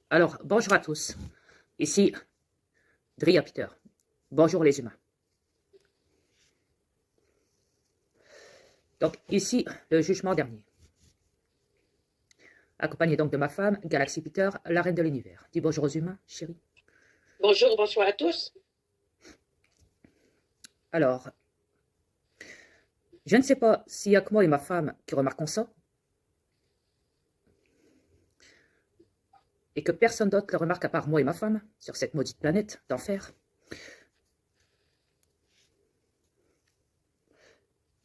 Alors, bonjour à tous. Ici, Dria Peter. Bonjour les humains. Donc, ici, le jugement dernier. Accompagné donc de ma femme, Galaxy Peter, la reine de l'univers. Dis bonjour aux humains, chérie. Bonjour, bonsoir à tous. Alors, je ne sais pas s'il n'y a que moi et ma femme qui remarquons ça, et que personne d'autre le remarque à part moi et ma femme, sur cette maudite planète d'enfer.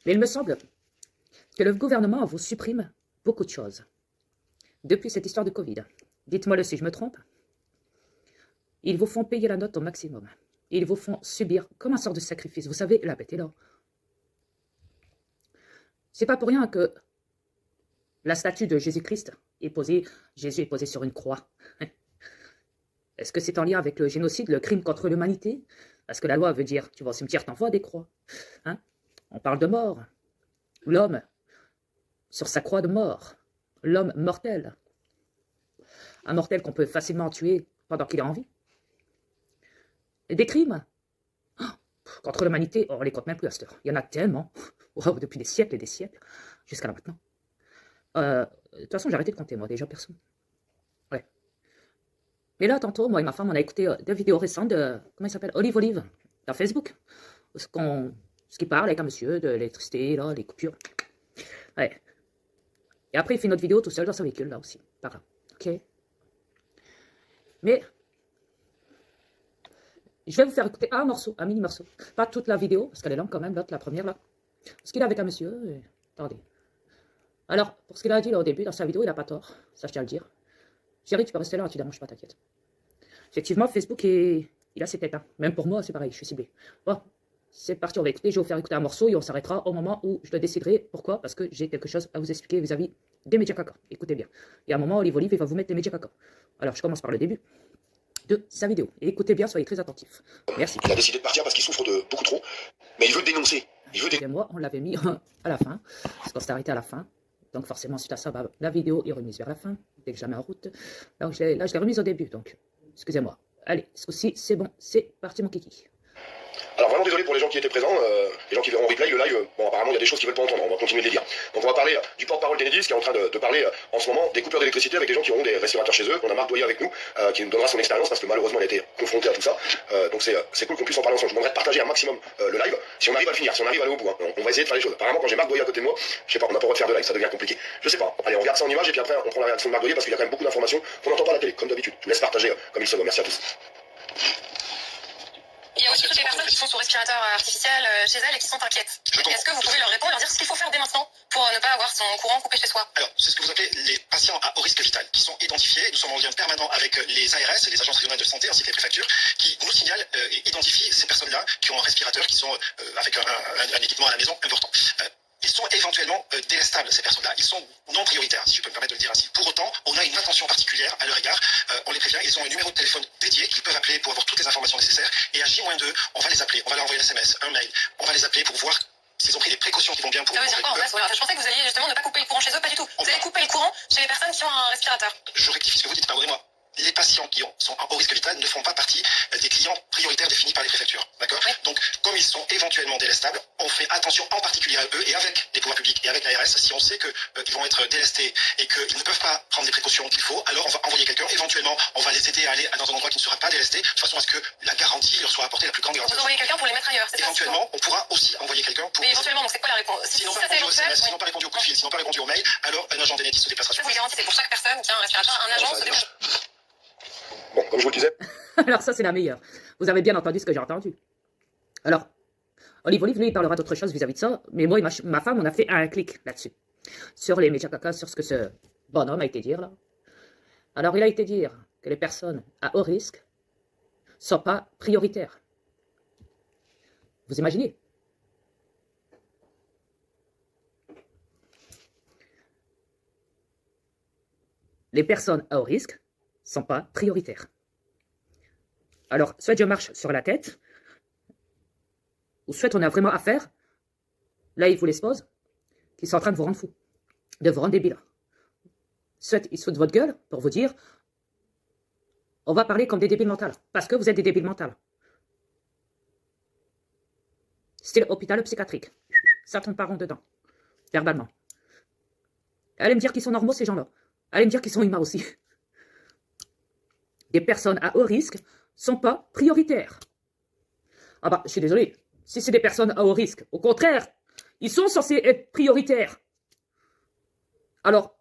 Mais il me semble que le gouvernement vous supprime beaucoup de choses. Depuis cette histoire de Covid, dites-moi-le si je me trompe, ils vous font payer la note au maximum. Ils vous font subir comme un sort de sacrifice. Vous savez, la bête est là. C'est pas pour rien que la statue de Jésus-Christ est posée, Jésus est posé sur une croix. Est-ce que c'est en lien avec le génocide, le crime contre l'humanité? Parce que la loi veut dire, tu vas au cimetière, t'envoies des croix. Hein? On parle de mort. L'homme, sur sa croix de mort, l'homme mortel. Un mortel qu'on peut facilement tuer pendant qu'il est en vie. Et des crimes contre l'humanité, on les compte même plus à cette heure. Il y en a tellement, depuis des siècles et des siècles, jusqu'à là maintenant. De toute façon, j'ai arrêté de compter, moi, déjà, perso. Ouais. Mais là, tantôt, moi et ma femme, on a écouté des vidéos récentes de, comment il s'appelle, Olive, dans Facebook. Ce qui parle avec un monsieur de l'électricité, là, les coupures. Ouais. Et après, il fait une autre vidéo tout seul dans son véhicule, là aussi. Par là. Ok. Mais, je vais vous faire écouter un morceau, un mini morceau. Pas toute la vidéo, parce qu'elle est longue quand même, l'autre, la première, là. Parce qu'il est avec un monsieur, et... attendez. Alors, pour ce qu'il a dit là au début, dans sa vidéo, il n'a pas tort, ça je tiens à le dire. Chérie, tu peux rester là, tu ne déranges pas, t'inquiète. Effectivement, Facebook, il a ses têtes. Hein. Même pour moi, c'est pareil, je suis ciblé. Bon, c'est parti, on va écouter. Je vais vous faire écouter un morceau et on s'arrêtera au moment où je le déciderai. Pourquoi? Parce que j'ai quelque chose à vous expliquer vis-à-vis des médias caca. Écoutez bien. Il y a un moment, Olive, il va vous mettre les médias caca. Alors, je commence par le début de sa vidéo. Et écoutez bien, soyez très attentifs. Merci. Il a décidé de partir parce qu'il souffre de beaucoup trop, mais il veut dénoncer. Moi, on l'avait mis à la fin, parce qu'on s'est arrêté à la fin. Donc forcément, suite à ça, bah, la vidéo est remise vers la fin, dès que je la mets en route. Donc là, je l'ai remise au début, donc excusez-moi. Allez, ce coup-ci, c'est bon, c'est parti mon kiki. Alors vraiment désolé pour les gens qui étaient présents, les gens qui verront en replay, le live, bon apparemment il y a des choses qu'ils veulent pas entendre, on va continuer de les dire. Donc on va parler du porte-parole d'Enedis qui est en train de parler en ce moment des coupures d'électricité avec des gens qui auront des respirateurs chez eux. On a Marc Doyer avec nous, qui nous donnera son expérience parce que malheureusement il a été confronté à tout ça. Donc c'est cool qu'on puisse en parler ensemble. Je demanderais de partager un maximum le live, si on arrive à le finir, si on arrive à aller au bout, hein. On va essayer de faire les choses. Apparemment quand j'ai Marc Doyer à côté de moi, je sais pas, on n'a pas le droit de faire de live, ça devient compliqué. Je sais pas. Allez, on regarde ça en image et puis après on prend la réaction de Marc Doyer parce qu'il y a quand même beaucoup d'informations qu'on n'entend pas à la télé, comme d'habitude. Je vous laisse partager comme il se doit. Merci à tous. Il y a aussi toutes les personnes qui sont sous respirateur artificiel chez elles et qui sont inquiètes. Est-ce que vous pouvez leur répondre, leur dire ce qu'il faut faire dès maintenant pour ne pas avoir son courant coupé chez soi? Alors, c'est ce que vous appelez les patients à haut risque vital, qui sont identifiés. Nous sommes en lien permanent avec les ARS, les agences régionales de santé, ainsi que les préfectures, qui nous signalent et identifient ces personnes-là qui ont un respirateur, qui sont avec un équipement à la maison important. Ils sont éventuellement délestables, ces personnes-là. Ils sont non prioritaires, si je peux me permettre de le dire ainsi. Pour autant, on a une attention particulière à leur égard. On les prévient, ils ont un numéro de téléphone dédié qu'ils peuvent appeler pour avoir toutes les informations nécessaires. Et à J-2, on va les appeler, on va leur envoyer un SMS, un mail. On va les appeler pour voir s'ils ont pris des précautions qui vont bien pour eux. Ça veut dire quoi en fait? Je pensais que vous alliez justement ne pas couper le courant chez eux, pas du tout. Vous allez couper le courant chez les personnes qui ont un respirateur. Je rectifie ce que vous dites, pardonnez-moi. Les patients qui sont à haut risque vital ne font pas partie des clients prioritaires définis par les préfectures. D'accord? Oui. Donc, comme ils sont éventuellement délestables, on fait attention en particulier à eux et avec les pouvoirs publics et avec l'ARS. Si on sait qu'ils vont être délestés et qu'ils ne peuvent pas prendre les précautions qu'il faut, alors on va envoyer quelqu'un. Éventuellement, on va les aider à aller dans un endroit qui ne sera pas délesté, de façon à ce que la garantie leur soit apportée, la plus grande garantie. Vous envoyez quelqu'un pour les mettre ailleurs, c'est ça? Éventuellement, on pourra aussi envoyer quelqu'un pour... Mais éventuellement, donc c'est quoi la réponse? S'ils n'ont pas répondu au SMS, s'ils n'ont pas répondu au coup de fil, s'ils n'ont pas répondu au mail, alors un agent d'Enedis se déplacera sur place. Vous garantissez pour chaque personne qui a un respirateur, un agent se déplace. Bon, comme je vous le disais. Alors ça, c'est la meilleure. Vous avez bien entendu ce que j'ai entendu. Alors, Olive, lui, il parlera d'autre chose vis-à-vis de ça, mais moi et ma femme, on a fait un clic là-dessus. Sur les médias caca, sur ce que ce bonhomme a été dire, là. Alors, il a été dire que les personnes à haut risque ne sont pas prioritaires. Vous imaginez? Les personnes à haut risque sont pas prioritaires. Alors, soit je marche sur la tête, ou soit on a vraiment affaire, là il vous l'expose, qu'ils sont en train de vous rendre fou, de vous rendre débile. Soit ils se foutent de votre gueule pour vous dire, On va parler comme des débiles mentales. Parce que vous êtes des débiles mentales. Style hôpital psychiatrique. Ça tombe pas rond dedans. Verbalement. Allez me dire qu'ils sont normaux, ces gens-là. Allez me dire qu'ils sont humains aussi. Des personnes à haut risque sont pas prioritaires. Ah bah, je suis désolé. Si c'est des personnes à haut risque, au contraire, ils sont censés être prioritaires. Alors,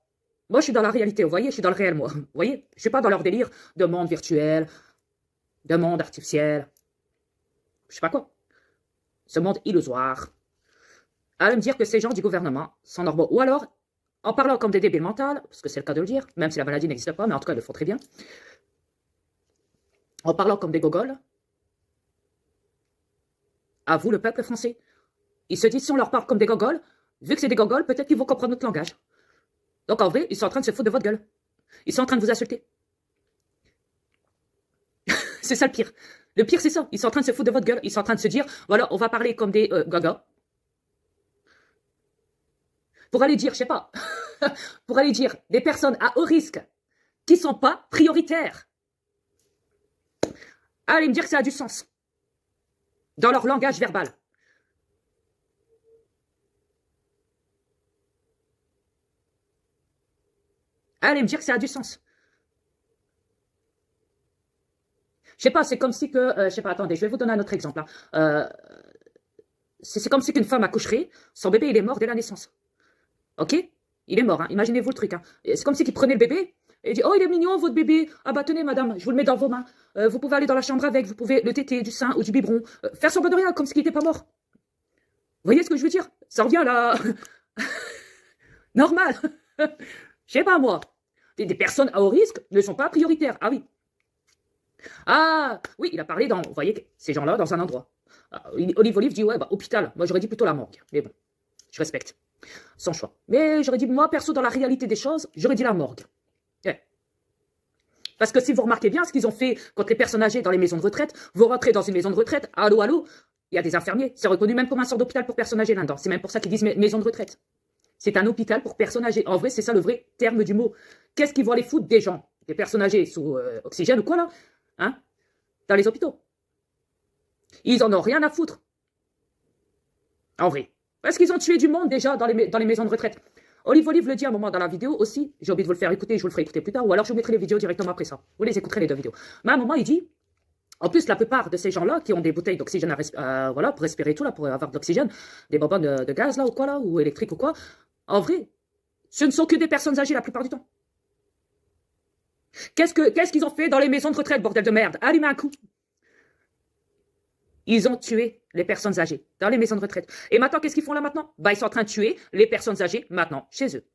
moi, je suis dans la réalité, vous voyez, je suis dans le réel, moi. Vous voyez, je suis pas dans leur délire de monde virtuel, de monde artificiel, je sais pas quoi. Ce monde illusoire. Allez me dire que ces gens du gouvernement sont normaux. Ou alors, en parlant comme des débiles mentales, parce que c'est le cas de le dire, même si la maladie n'existe pas, mais en tout cas, ils le font très bien. En parlant comme des gogoles, à vous, le peuple français. Ils se disent, si on leur parle comme des gogoles, vu que c'est des gogoles, peut-être qu'ils vont comprendre notre langage. Donc en vrai, ils sont en train de se foutre de votre gueule. Ils sont en train de vous insulter. C'est ça le pire. Le pire, c'est ça. Ils sont en train de se foutre de votre gueule. Ils sont en train de se dire, voilà, on va parler comme des gagas. Pour aller dire, je sais pas, pour aller dire des personnes à haut risque qui sont pas prioritaires. Allez me dire que ça a du sens. Dans leur langage verbal. Allez me dire que ça a du sens. Je sais pas, c'est comme si que... je sais pas, attendez, je vais vous donner un autre exemple. C'est comme si qu'une femme accoucherait, son bébé il est mort dès la naissance. Ok? Il est mort, hein. Imaginez-vous le truc. Hein. C'est comme si qu'il prenait le bébé et dit, oh il est mignon votre bébé, ah bah tenez madame, je vous le mets dans vos mains. Vous pouvez aller dans la chambre avec, vous pouvez le téter, du sein ou du biberon. Faire semblant de rien, comme s'il n'était pas mort. Vous voyez ce que je veux dire? Ça revient là... Normal. Je sais pas moi. Des personnes à haut risque ne sont pas prioritaires. Ah oui. Ah oui, il a parlé dans, vous voyez, ces gens-là dans un endroit. Olive dit, ouais, bah hôpital. Moi j'aurais dit plutôt la morgue. Mais bon, je respecte. Sans choix. Mais j'aurais dit, moi perso, dans la réalité des choses, j'aurais dit la morgue. Ouais. Parce que si vous remarquez bien ce qu'ils ont fait contre les personnes âgées dans les maisons de retraite, vous rentrez dans une maison de retraite, allô, allô, il y a des infirmiers. C'est reconnu même comme un sort d'hôpital pour personnes âgées là-dedans. C'est même pour ça qu'ils disent maison de retraite. C'est un hôpital pour personnes âgées. En vrai, c'est ça le vrai terme du mot. Qu'est-ce qu'ils vont aller foutre des gens? Des personnes âgées sous oxygène ou quoi là? Hein? Dans les hôpitaux. Ils en ont rien à foutre. En vrai. Parce qu'ils ont tué du monde déjà dans les maisons de retraite. Olive le dit à un moment dans la vidéo aussi. J'ai oublié de vous le faire écouter, je vous le ferai écouter plus tard. Ou alors je vous mettrai les vidéos directement après ça. Vous les écouterez les deux vidéos. Mais à un moment, il dit... En plus, la plupart de ces gens-là qui ont des bouteilles d'oxygène voilà, pour respirer tout, là, pour avoir de l'oxygène, des bonbonnes de gaz là ou quoi là, ou électriques ou quoi, en vrai, ce ne sont que des personnes âgées la plupart du temps. Qu'est-ce qu'ils ont fait dans les maisons de retraite, bordel de merde? Allumez un coup. Ils ont tué les personnes âgées dans les maisons de retraite. Et maintenant, qu'est-ce qu'ils font là maintenant? Bah, ils sont en train de tuer les personnes âgées maintenant, chez eux.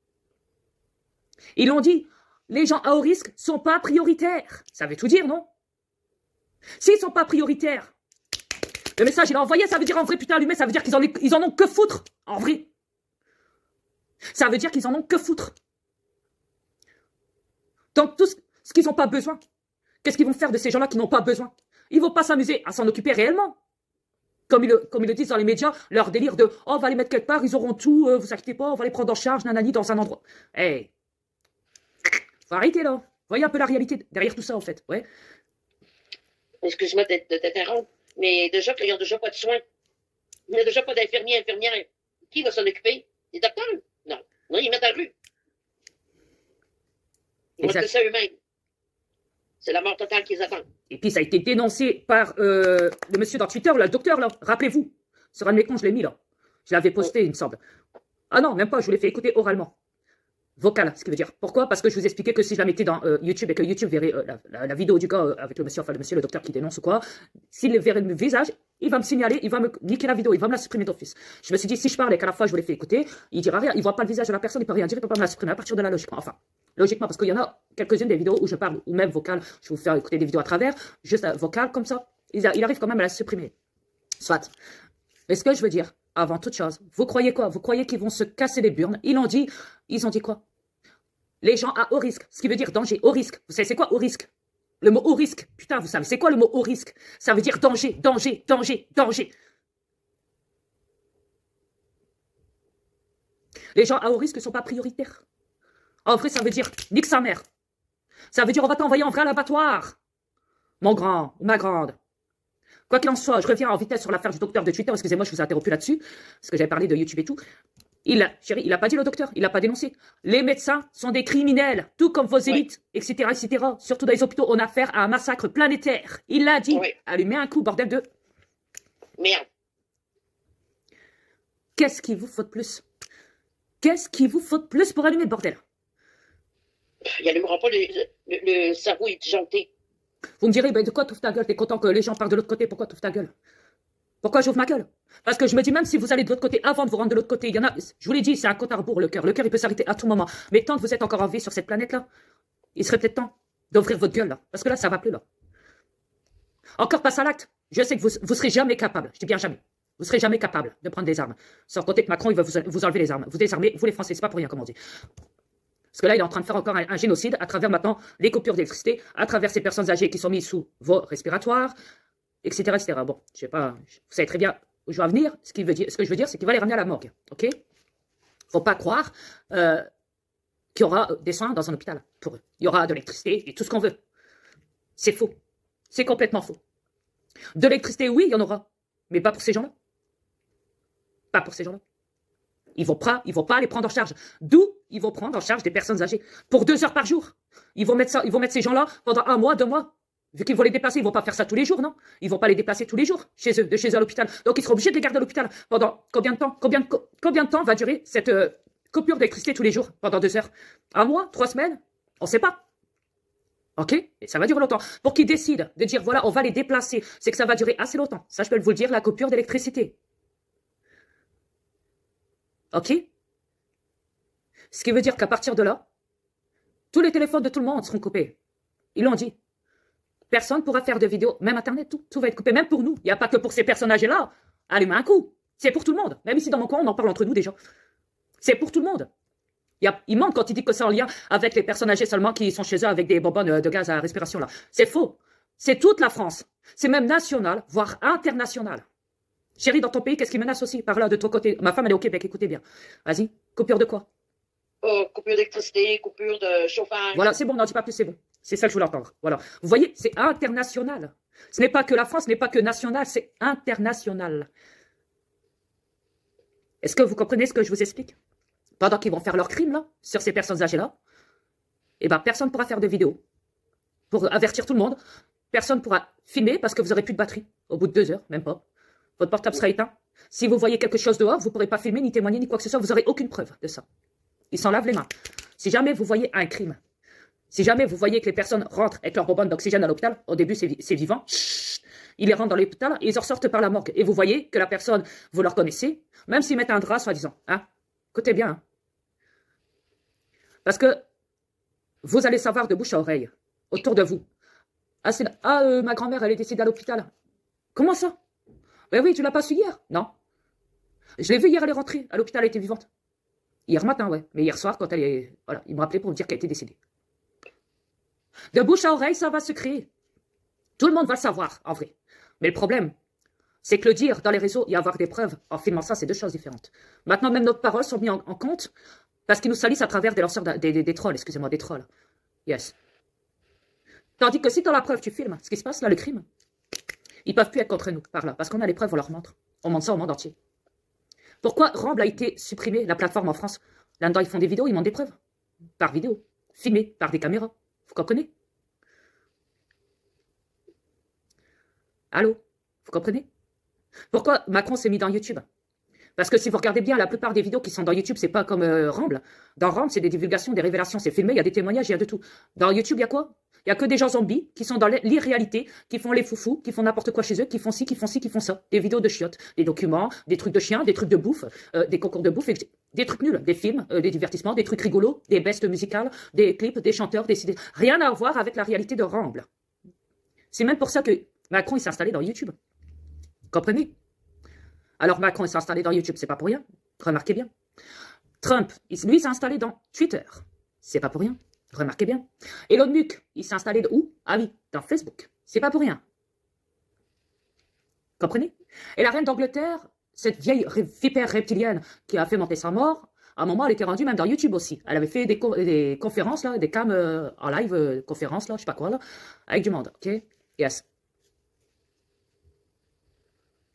Ils l'ont dit, les gens à haut risque sont pas prioritaires. Ça veut tout dire, non? S'ils sont pas prioritaires, le message il a envoyé, ça veut dire en vrai, putain, allumé, ça veut dire qu'ils en ont que foutre, en vrai. Ça veut dire qu'ils en ont que foutre. Donc tout ce qu'ils n'ont pas besoin, qu'est-ce qu'ils vont faire de ces gens-là qui n'ont pas besoin? Ils vont pas s'amuser à s'en occuper réellement. Comme ils le disent dans les médias, leur délire de « Oh, on va les mettre quelque part, ils auront tout, vous inquiétez pas, on va les prendre en charge, nanani, dans un endroit. » Hey, faut arrêter là. Voyez un peu la réalité derrière tout ça, en fait, ouais. Excuse-moi de t'interrompre, mais déjà qu'ils n'ont déjà pas de soins. Il n'y a déjà pas d'infirmiers, infirmières. Qui va s'en occuper? Les docteurs? Non. Non, ils mettent à la rue. Ils vont faire ça eux-mêmes. C'est la mort totale qu'ils attendent. Et puis ça a été dénoncé par le monsieur dans Twitter, là, le docteur, là. Rappelez-vous. Sur un de mes comptes, je l'ai mis, là. Je l'avais posté, il me semble. Ah non, même pas, je vous l'ai fait écouter oralement. Vocal, ce qui veut dire. Pourquoi? Parce que je vous expliquais que si je la mettais dans YouTube et que YouTube verrait la vidéo du gars avec le monsieur, enfin le monsieur, le docteur qui dénonce ou quoi, s'il verrait le visage, il va me signaler, il va me niquer la vidéo, il va me la supprimer d'office. Je me suis dit, si je parle et qu'à la fois je vous l'ai fait écouter, il dira rien, il voit pas le visage de la personne, il peut rien dire, il peut pas me la supprimer à partir de là, logiquement. Enfin, logiquement, parce qu'il y en a quelques-unes des vidéos où je parle, ou même vocal, je vais vous faire écouter des vidéos à travers, juste vocal comme ça, il arrive quand même à la supprimer. Soit. Mais ce que je veux dire, avant toute chose, vous croyez quoi? Vous croyez qu'ils vont se casser les burnes? Ils ont dit quoi? Les gens à haut risque, ce qui veut dire danger, haut risque. Vous savez c'est quoi haut risque? Le mot haut risque, putain, vous savez c'est quoi le mot haut risque? Ça veut dire danger, danger, danger, danger. Les gens à haut risque ne sont pas prioritaires. En vrai, ça veut dire nique sa mère. Ça veut dire on va t'envoyer en vrai à l'abattoir. mon grand ou ma grande. Quoi qu'il en soit, je reviens en vitesse sur l'affaire du docteur de Twitter. Excusez-moi, je vous ai interrompu là-dessus, parce que j'avais parlé de YouTube et tout. Chérie, il n'a pas dit le docteur, il n'a pas dénoncé. Les médecins sont des criminels, tout comme vos élites, etc., etc. Surtout dans les hôpitaux, on a affaire à un massacre planétaire. Il l'a dit. Oui. Allumez un coup, bordel de... Merde. Qu'est-ce qu'il vous faut de plus? Qu'est-ce qu'il vous faut de plus pour allumer le bordel? Il allumera pas le cerveau est disjoncté. Vous me direz, ben de quoi t'ouvres ta gueule? T'es content que les gens parlent de l'autre côté, pourquoi t'ouvres ta gueule? Pourquoi j'ouvre ma gueule? Parce que je me dis, même si vous allez de l'autre côté, avant de vous rendre de l'autre côté, il y en a, je vous l'ai dit, c'est un compte à rebours, le cœur. Le cœur, il peut s'arrêter à tout moment. Mais tant que vous êtes encore en vie sur cette planète-là, il serait peut-être temps d'ouvrir votre gueule, là. Parce que là, ça va plus, là. Encore passe à l'acte. Je sais que vous serez jamais capable, je dis bien jamais, vous serez jamais capable de prendre des armes. Sans compter que Macron, il va vous enlever les armes. Vous désarmez, vous les Français, c'est pas pour rien, comme on dit. Parce que là, il est en train de faire encore un génocide à travers maintenant les coupures d'électricité, à travers ces personnes âgées qui sont mises sous voies respiratoires, etc., etc. Bon, je sais pas, vous savez très bien où je vais en venir. Ce que je veux dire, c'est qu'il va les ramener à la morgue, ok? Faut pas croire qu'il y aura des soins dans un hôpital pour eux. Il y aura de l'électricité et tout ce qu'on veut. C'est faux. C'est complètement faux. De l'électricité, oui, il y en aura, mais pas pour ces gens-là. Pas pour ces gens-là. Ils vont pas les prendre en charge. D'où ils vont prendre en charge des personnes âgées pour 2 heures par jour. Ils vont mettre ces gens-là pendant 1 mois, 2 mois. Vu qu'ils vont les déplacer, ils vont pas faire ça tous les jours, non? Ils vont pas les déplacer tous les jours de chez eux à l'hôpital. Donc ils seront obligés de les garder à l'hôpital. Pendant combien de temps? Combien de temps va durer cette coupure d'électricité tous les jours pendant 2 heures? 1 mois? 3 semaines? On sait pas. Ok? Et ça va durer longtemps. Pour qu'ils décident de dire, voilà, on va les déplacer, c'est que ça va durer assez longtemps. Ça, je peux vous le dire, la coupure d'électricité. Ok? Ce qui veut dire qu'à partir de là, tous les téléphones de tout le monde seront coupés. Ils l'ont dit. Personne ne pourra faire de vidéos, même Internet, tout va être coupé, même pour nous. Il n'y a pas que pour ces personnes âgées-là. Allumez un coup. C'est pour tout le monde. Même ici dans mon coin, on en parle entre nous déjà. C'est pour tout le monde. Il ment quand il dit que c'est en lien avec les personnes âgées seulement qui sont chez eux avec des bonbonnes de gaz à respiration là. C'est faux. C'est toute la France. C'est même national, voire international. Chérie, dans ton pays, qu'est-ce qui menace aussi par là de ton côté? Ma femme, elle est au Québec, écoutez bien. Vas-y, coupure de quoi? Coupure d'électricité, coupure de chauffage. Voilà, c'est bon, n'en dis pas plus, c'est bon. C'est ça que je voulais entendre. Voilà. Vous voyez, c'est international. Ce n'est pas que la France, ce n'est pas que national, c'est international. Est-ce que vous comprenez ce que je vous explique? Pendant qu'ils vont faire leur crime, là, sur ces personnes âgées-là, eh ben, personne ne pourra faire de vidéo pour avertir tout le monde. Personne ne pourra filmer parce que vous n'aurez plus de batterie. Au bout de 2 heures, même pas. Votre portable sera éteint. Si vous voyez quelque chose dehors, vous ne pourrez pas filmer, ni témoigner, ni quoi que ce soit. Vous n'aurez aucune preuve de ça. Ils s'en lavent les mains. Si jamais vous voyez un crime, si jamais vous voyez que les personnes rentrent avec leur bonbonne d'oxygène à l'hôpital, au début c'est vivant, ils les rentrent dans l'hôpital et ils en sortent par la morgue. Et vous voyez que la personne, vous la reconnaissez, même s'ils mettent un drap, soi-disant. Hein? Écoutez bien. Hein? Parce que vous allez savoir de bouche à oreille, autour de vous. Ma grand-mère, elle est décédée à l'hôpital. Comment ça? Ben oui, tu l'as pas su hier? Non. Je l'ai vue hier, elle est rentrée. À l'hôpital, elle était vivante. Hier matin, ouais. Mais hier soir, quand elle est... Voilà, ils m'ont appelé pour me dire qu'elle était décédée. De bouche à oreille, ça va se créer. Tout le monde va le savoir, en vrai. Mais le problème, c'est que le dire dans les réseaux et avoir des preuves en filmant ça, c'est 2 choses différentes. Maintenant, même nos paroles sont mises en compte parce qu'ils nous salissent à travers des lanceurs, des trolls, excusez-moi, des trolls. Yes. Tandis que si dans la preuve, tu filmes ce qui se passe là, le crime, ils peuvent plus être contre nous par là. Parce qu'on a les preuves, on leur montre. On montre ça au monde entier. Pourquoi Rumble a été supprimé, la plateforme en France? Là-dedans, ils font des vidéos, ils montrent des preuves. Par vidéo. Filmées par des caméras. Vous comprenez? Allô? Vous comprenez? Pourquoi Macron s'est mis dans YouTube? Parce que si vous regardez bien, la plupart des vidéos qui sont dans YouTube, c'est pas comme Rumble. Dans Rumble, c'est des divulgations, des révélations, c'est filmé, il y a des témoignages, il y a de tout. Dans YouTube, il y a quoi? Il y a que des gens zombies qui sont dans l'irréalité, qui font les foufous, qui font n'importe quoi chez eux, qui font ci, qui font ci, qui font ça. Des vidéos de chiottes, des documents, des trucs de chiens, des trucs de bouffe, des concours de bouffe, des trucs nuls, des films, des divertissements, des trucs rigolos, des bestes musicales, des clips, des chanteurs, des... Rien à voir avec la réalité de Rumble. C'est même pour ça que Macron il s'est installé dans YouTube. Comprenez? Alors Macron il s'est installé dans YouTube, c'est pas pour rien. Remarquez bien. Trump, lui, s'est installé dans Twitter. C'est pas pour rien. Remarquez bien. Elon Musk, il s'est installé où? Ah oui, dans Facebook. C'est pas pour rien. Comprenez? Et la reine d'Angleterre, cette vieille vipère reptilienne qui a fait monter sa mort, à un moment, elle était rendue même dans YouTube aussi. Elle avait fait des conférences, là, des cams en live, conférences, là, je sais pas quoi, là, avec du monde, ok? Yes.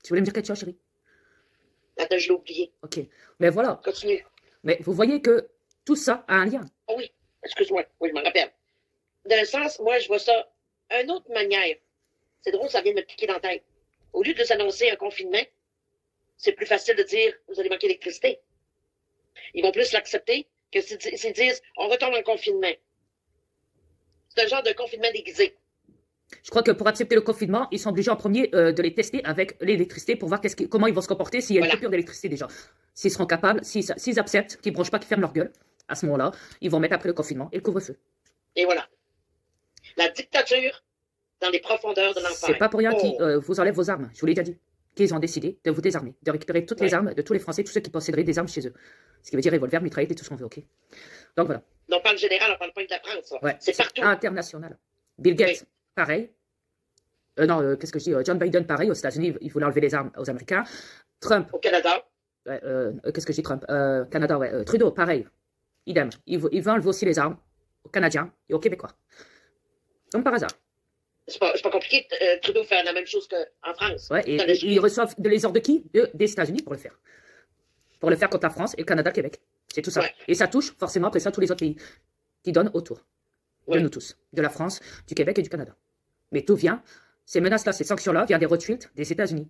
Tu voulais me dire quelque chose, chérie? Attends, je l'ai oublié. Ok. Mais voilà. Continue. Mais vous voyez que tout ça a un lien. Oh oui, excuse-moi. Oui, je m'en rappelle. D'un sens, moi, je vois ça d'une autre manière. C'est drôle, ça vient de me piquer dans la tête. Au lieu de s'annoncer un confinement, c'est plus facile de dire vous allez manquer d'électricité. Ils vont plus l'accepter que s'ils disent on retourne en confinement. C'est un genre de confinement déguisé. Je crois que pour accepter le confinement, ils sont obligés en premier de les tester avec l'électricité pour voir comment ils vont se comporter s'il y a une coupure d'électricité déjà. S'ils seront capables, s'ils acceptent, qu'ils ne bronchent pas, qu'ils ferment leur gueule, à ce moment-là, ils vont mettre après le confinement et le couvre-feu. Et voilà. La dictature dans les profondeurs de l'enfer. C'est pas pour rien qu'ils vous enlèvent vos armes. Je vous l'ai déjà dit. Qu'ils ont décidé de vous désarmer, de récupérer toutes les armes de tous les Français, tous ceux qui posséderaient des armes chez eux. Ce qui veut dire revolver, mitraillette et tout ce qu'on veut, ok? Donc voilà. On parle général, on parle pas de la France. Ouais, c'est partout. International. Bill Gates, pareil. Qu'est-ce que je dis? John Biden, pareil, aux États-Unis, il voulait enlever les armes aux Américains. Trump. Au Canada. Qu'est-ce que je dis, Trump? Canada, ouais. Trudeau, pareil. Idem. Il veut enlever aussi les armes aux Canadiens et aux Québécois. Comme par hasard. C'est pas compliqué. Trudeau fait la même chose qu'en France. Ouais, et ils reçoivent les ordres de qui? Des États-Unis pour le faire. Pour le faire contre la France et le Canada, le Québec. C'est tout ça. Ouais. Et ça touche forcément après ça tous les autres pays qui donnent autour. De nous tous. De la France, du Québec et du Canada. Mais tout vient, ces menaces-là, ces sanctions-là, viennent des Rothschild des États-Unis.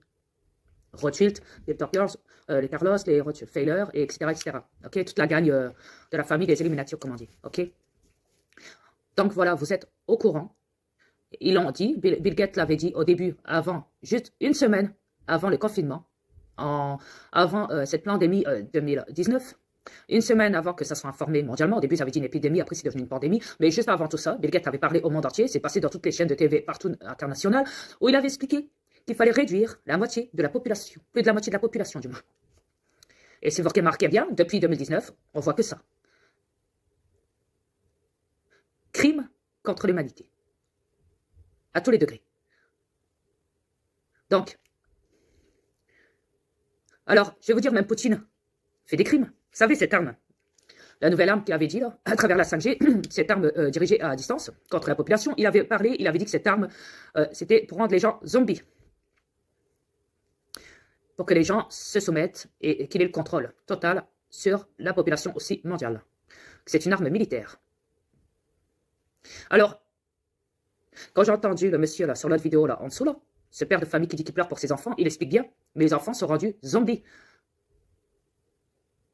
Rothschild, les Tuckers, les Carlos, les Rockefeller, etc., etc. Ok, toute la gagne de la famille des Illuminati, comme on dit. Ok. Donc voilà, vous êtes au courant. Ils l'ont dit, Bill Gates l'avait dit au début, juste une semaine avant le confinement, avant cette pandémie 2019, une semaine avant que ça soit informé mondialement. Au début, ça avait dit une épidémie, après c'est devenu une pandémie, mais juste avant tout ça, Bill Gates avait parlé au monde entier, c'est passé dans toutes les chaînes de TV partout internationales, où il avait expliqué qu'il fallait réduire la moitié de la population, plus de la moitié de la population du moins. Et si vous remarquez bien, depuis 2019, on voit que ça. Crime contre l'humanité. À tous les degrés. Donc, alors, je vais vous dire, même Poutine fait des crimes. Vous savez, cette arme, la nouvelle arme qu'il avait dit, là, à travers la 5G, cette arme dirigée à distance contre la population, il avait dit que cette arme, c'était pour rendre les gens zombies. Pour que les gens se soumettent et qu'il ait le contrôle total sur la population aussi mondiale. C'est une arme militaire. Alors, quand j'ai entendu le monsieur là, sur l'autre vidéo là, en dessous là, ce père de famille qui dit qu'il pleure pour ses enfants, il explique bien, mais les enfants sont rendus zombies.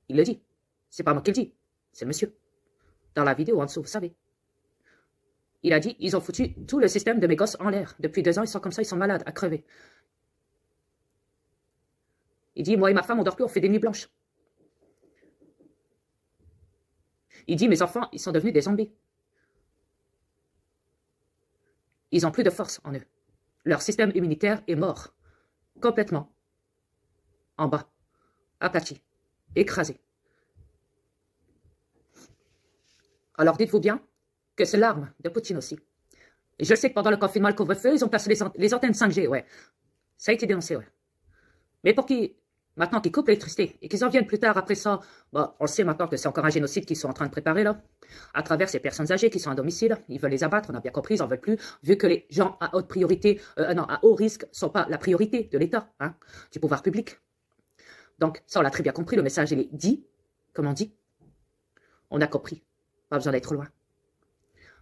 Il le dit. C'est pas moi qui le dis, c'est le monsieur. Dans la vidéo en dessous, vous savez. Il a dit, ils ont foutu tout le système de mes gosses en l'air. Depuis 2 ans, ils sont comme ça, ils sont malades, à crever. Il dit, moi et ma femme, on dort plus, on fait des nuits blanches. Il dit, mes enfants, ils sont devenus des zombies. Ils n'ont plus de force en eux. Leur système immunitaire est mort. Complètement. En bas. Aplati. Écrasé. Alors dites-vous bien que c'est l'arme de Poutine aussi. Et je sais que pendant le confinement, le couvre-feu, ils ont placé les antennes 5G, ouais. Ça a été dénoncé, ouais. Mais pour maintenant qu'ils coupent l'électricité et qu'ils en viennent plus tard après ça, on sait maintenant que c'est encore un génocide qu'ils sont en train de préparer là, à travers ces personnes âgées qui sont à domicile, ils veulent les abattre, on a bien compris, ils en veulent plus, vu que les gens à haute priorité, à haut risque, ne sont pas la priorité de l'État, hein, du pouvoir public. Donc ça on l'a très bien compris, le message il est dit, comme on dit, on a compris, pas besoin d'être loin.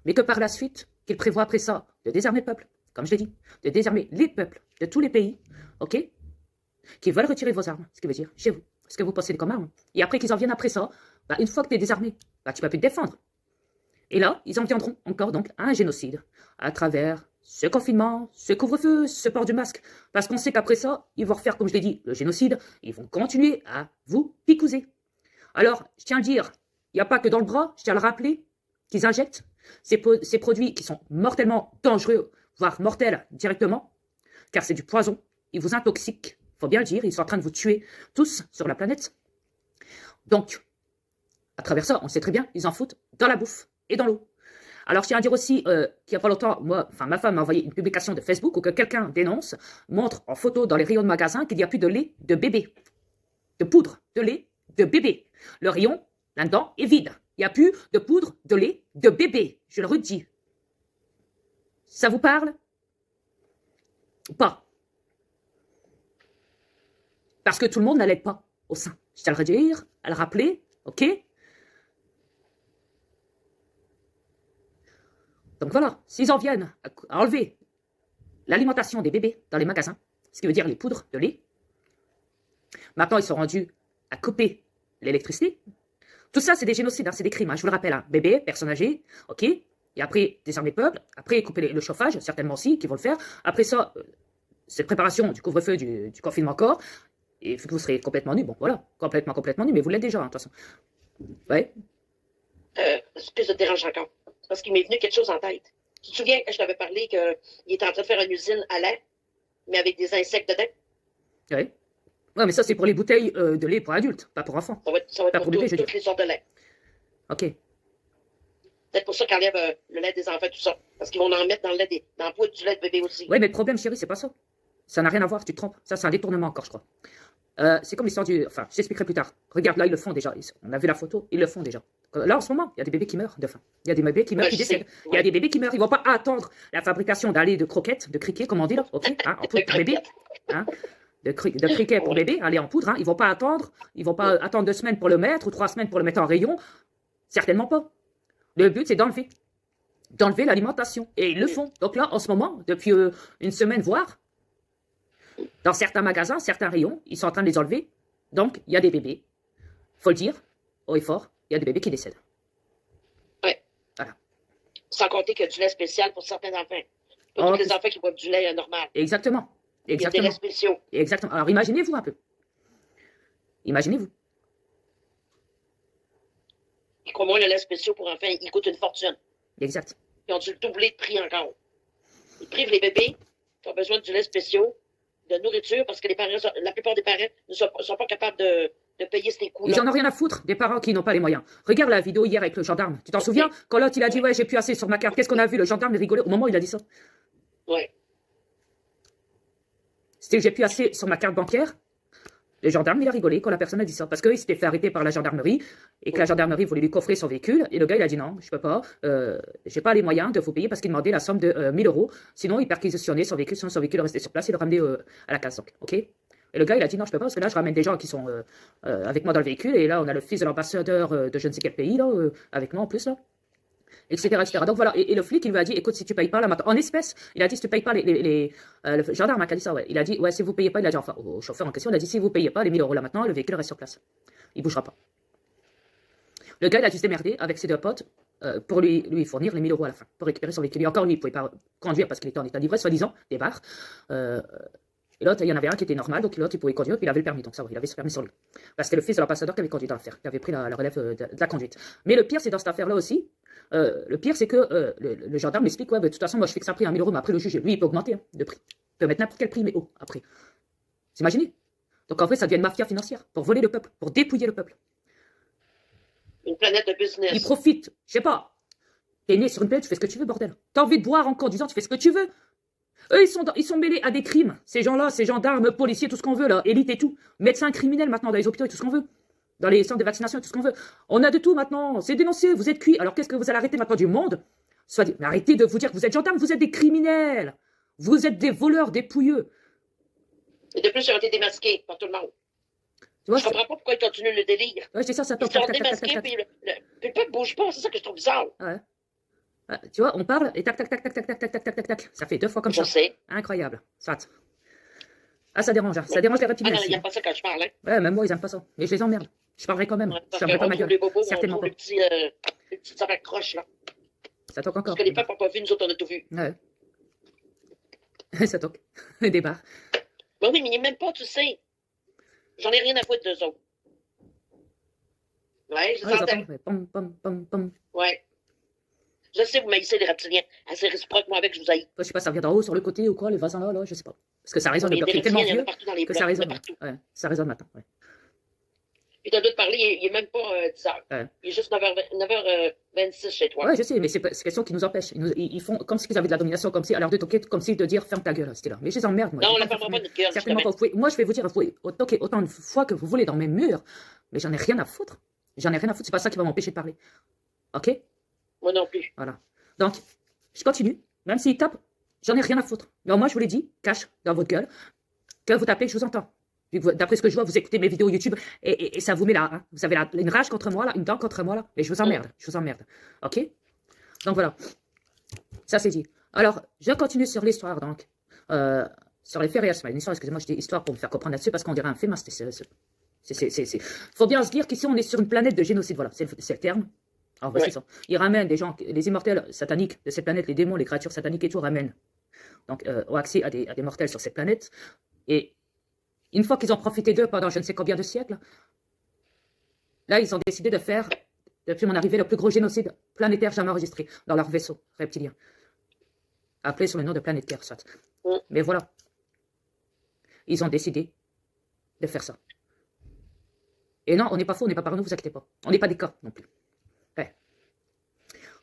Mais que par la suite, qu'ils prévoient après ça de désarmer le peuple, comme je l'ai dit, de désarmer les peuples de tous les pays, ok, qui veulent retirer vos armes, ce qui veut dire chez vous, ce que vous possédez comme arme. Et après qu'ils en viennent après ça, une fois que tu es désarmé, tu ne peux plus te défendre. Et là, ils en viendront encore donc à un génocide, à travers ce confinement, ce couvre-feu, ce port du masque. Parce qu'on sait qu'après ça, ils vont refaire, comme je l'ai dit, le génocide, ils vont continuer à vous picouser. Alors, je tiens à le dire, il n'y a pas que dans le bras, je tiens à le rappeler, qu'ils injectent ces produits qui sont mortellement dangereux, voire mortels directement, car c'est du poison, ils vous intoxiquent. Faut bien le dire, ils sont en train de vous tuer tous sur la planète. Donc, à travers ça, on sait très bien, ils en foutent dans la bouffe et dans l'eau. Alors, je tiens à dire aussi qu'il n'y a pas longtemps, ma femme m'a envoyé une publication de Facebook où que quelqu'un dénonce, montre en photo dans les rayons de magasin qu'il n'y a plus de lait de bébé. De poudre de lait de bébé. Le rayon, là-dedans, est vide. Il n'y a plus de poudre de lait de bébé. Je le redis. Ça vous parle? Ou pas. Parce que tout le monde n'allait pas au sein. Je tiens à le redire, à le rappeler, ok? Donc voilà, s'ils en viennent à enlever l'alimentation des bébés dans les magasins, ce qui veut dire les poudres de lait, maintenant ils sont rendus à couper l'électricité. Tout ça, c'est des génocides, hein, c'est des crimes, hein, je vous le rappelle. Hein. Bébés, personnes âgées, ok? Et après, désarmer le peuple, après couper le chauffage, certainement aussi, qui vont le faire. Après ça, cette préparation du couvre-feu, du confinement encore, et que vous serez complètement nus, bon voilà, complètement nus, mais vous l'êtes déjà, hein, de toute façon. Ouais. Excuse de te déranger encore. C'est parce qu'il m'est venu quelque chose en tête. Tu te souviens que je t'avais parlé qu'il était en train de faire une usine à lait, mais avec des insectes dedans? Ouais. Ouais, mais ça, c'est pour les bouteilles de lait pour adultes, pas pour enfants. Ça va être Pas pour pour bébés, je veux toutes les sortes de lait. Ok. Peut-être pour ça qu'ils enlèvent le lait des enfants, tout ça. Parce qu'ils vont en mettre dans le lait dans la poudre du lait de bébé aussi. Ouais, mais le problème, chérie, c'est pas ça. Ça n'a rien à voir, tu te trompes. Ça, c'est un détournement encore, je crois. C'est comme l'histoire du... Enfin, j'expliquerai plus tard. Regarde, là, ils le font déjà. On a vu la photo, ils le font déjà. Là, en ce moment, il y a des bébés qui meurent de faim. Il y a des bébés qui meurent, qui décèdent. Il y a des bébés qui meurent. Ils vont pas attendre la fabrication d'un lait de croquettes, de criquets, comme on dit là, ok, hein, en poudre pour bébé. Hein, de criquets pour bébé, un lait en poudre. Hein, ils vont pas attendre 2 semaines pour le mettre ou 3 semaines pour le mettre en rayon. Certainement pas. Le but, c'est d'enlever l'alimentation. Et ils le font. Donc là, en ce moment, depuis une semaine, voire, dans certains magasins, certains rayons, ils sont en train de les enlever. Donc, il y a des bébés. Faut le dire, haut et fort, il y a des bébés qui décèdent. Ouais. Voilà. Sans compter qu'il y a du lait spécial pour certains enfants. Pas tous les enfants qui boivent du lait normal. Exactement. Il y a des laits spéciaux. Exactement. Alors, imaginez-vous un peu. Imaginez-vous. Et crois-moi, le lait spéciaux pour enfants, il coûte une fortune. Exact. Ils ont dû le doubler de prix encore. Ils privent les bébés qui ont besoin du lait spéciaux, de nourriture, parce que la plupart des parents ne sont pas capables de payer ces coûts-là. Ils en ont rien à foutre des parents qui n'ont pas les moyens. Regarde la vidéo hier avec le gendarme. Tu t'en souviens? Quand l'autre, il a dit, ouais, j'ai plus assez sur ma carte. Qu'est-ce qu'on a vu? Le gendarme, il rigolait au moment où il a dit ça. Ouais. C'était j'ai plus assez sur ma carte bancaire. Le gendarme, il a rigolé quand la personne a dit ça. Parce qu'il s'était fait arrêter par la gendarmerie et que la gendarmerie voulait lui coffrer son véhicule. Et le gars, il a dit non, je peux pas. J'ai pas les moyens de vous payer parce qu'il demandait la somme de 1000 euros. Sinon, il perquisitionnait son véhicule. Sinon, son véhicule restait sur place et le ramenait à la case. Donc, ok? Et le gars, il a dit non, je peux pas parce que là, je ramène des gens qui sont avec moi dans le véhicule. Et là, on a le fils de l'ambassadeur de je ne sais quel pays, là, avec moi en plus, là. Etc., etc. Donc voilà, et le flic, il lui a dit, écoute, si tu payes pas là maintenant, en espèces, il a dit, si tu payes pas le gendarme a dit ça, ouais. Il a dit, ouais, si vous payez pas, il a dit, enfin, au chauffeur en question, il a dit, si vous payez pas les 1000 euros là maintenant, le véhicule reste sur place. Il bougera pas. Le gars, il a dû se démerder avec ses 2 potes pour lui fournir les 1000 euros à la fin, pour récupérer son véhicule. Et encore, lui, il pouvait pas conduire parce qu'il était en état d'ivresse, soi-disant, des bars. Et l'autre, il y en avait un qui était normal, donc l'autre, il pouvait conduire, puis il avait le permis, donc ça va, il avait ce permis sur lui. Parce que c'était le fils de l'ambassadeur qui avait conduit dans l'affaire, qui avait pris la relève de la conduite. Mais le pire, c'est dans cette affaire-là aussi, le pire, c'est que le gendarme m'explique, ouais, de toute façon, moi, je fixe un prix à 1000 euros, mais après, le juge, lui, il peut augmenter hein, de prix. Il peut mettre n'importe quel prix, mais haut, après. Vous imaginez? Donc, en vrai, ça devient une mafia financière, pour voler le peuple, pour dépouiller le peuple. Une planète de business. Ils profitent, je sais pas. T'es né sur une planète, tu fais ce que tu veux, bordel. T'as envie de boire en conduisant, tu fais ce que tu veux. Eux, ils sont mêlés à des crimes. Ces gens-là, ces gendarmes, policiers, tout ce qu'on veut, là, élite et tout. Médecins criminels maintenant dans les hôpitaux et tout ce qu'on veut. Dans les centres de vaccination et tout ce qu'on veut. On a de tout maintenant. C'est dénoncé, vous êtes cuits. Alors qu'est-ce que vous allez arrêter maintenant du monde? Mais arrêtez de vous dire que vous êtes gendarmes, vous êtes des criminels. Vous êtes des voleurs, des pouilleux. Et de plus, ils ont été démasqués par tout le monde. Tu vois, je comprends pas pourquoi ils continuent le délire. Ouais, c'est ça, ça Ils sont démasqués, puis le peuple bouge pas. C'est ça que je trouve bizarre. Ouais. Tu vois, on parle et tac, tac, tac, tac, tac, tac, tac, tac, tac, tac, tac. Ça fait 2 fois comme ça. Je sais. Incroyable. Soit. Ah, ça dérange, hein. Ça dérange les reptiliens. Ah non, il n'y a pas ça quand je parle, hein. Ouais, même moi, ils aiment pas ça. Mais je les emmerde. Je parlerai quand même. Ouais, je fermerai pas ma gueule. Les bobos, certainement pas. Les petites affaires croches, là. Ça toque encore. Parce que les peuples n'ont pas vu, nous autres, on a tout vu. Ouais. Ça toque. Des barres. Ben oui, mais même pas, tu sais. J'en ai rien à foutre d'eux autres. Ouais, je les entends. Pom, pom, pom, pom. Ouais. Je sais, vous maïssez les reptiliens. Assez réciproque, moi, avec, je vous haïs. Je sais pas, ça vient d'en haut, sur le côté ou quoi, les voisins là, je sais pas. Parce que ça résonne, le bloc est tellement vieux que ça résonne. Ouais, ça résonne maintenant, ouais. Puis t'as d'autres parler, il est même pas 10 heures. Ouais. Il est juste 9h26 chez toi. Ouais, je sais, mais c'est question qui nous empêche. Ils font comme si ils avaient de la domination, comme si, à l'heure de toquer, comme si de dire ferme ta gueule, c'était là. Mais je les emmerde, moi. Non, on ne fermera pas notre gueule. Certainement pas. Moi, je vais vous dire, vous pouvez toquer autant de fois que vous voulez dans mes murs, mais j'en ai rien à foutre. J'en ai rien à foutre, c'est pas ça qui va m'empêcher de parler. Ok? Moi non plus. Voilà. Donc, je continue. Même s'ils tapent, J'en ai rien à foutre. Mais moi, je vous l'ai dit, cache dans votre gueule, que vous tapez, je vous entends. D'après ce que je vois, vous écoutez mes vidéos YouTube et ça vous met là. Hein. Vous avez une rage contre moi, là, une dent contre moi, là. Et je vous emmerde. Je vous emmerde. OK? Donc voilà. Ça, c'est dit. Alors, je continue sur l'histoire, donc. Sur les faits réels. Une histoire, excusez-moi, je dis histoire pour me faire comprendre là-dessus parce qu'on dirait un film. Il faut bien se dire qu'ici, on est sur une planète de génocide. Voilà, c'est le terme. Alors, voici ça. Ils ramènent des gens, les immortels sataniques de cette planète, les démons, les créatures sataniques et tout, ramènent. Donc, ont accès à des mortels sur cette planète. Et une fois qu'ils ont profité d'eux pendant je ne sais combien de siècles, là, ils ont décidé de faire, depuis mon arrivée, le plus gros génocide planétaire jamais enregistré dans leur vaisseau reptilien. Appelé sous le nom de planète Terre, soit. Mais voilà. Ils ont décidé de faire ça. Et non, on n'est pas faux, on n'est pas parano, vous inquiétez pas. On n'est pas des cas non plus. Ouais.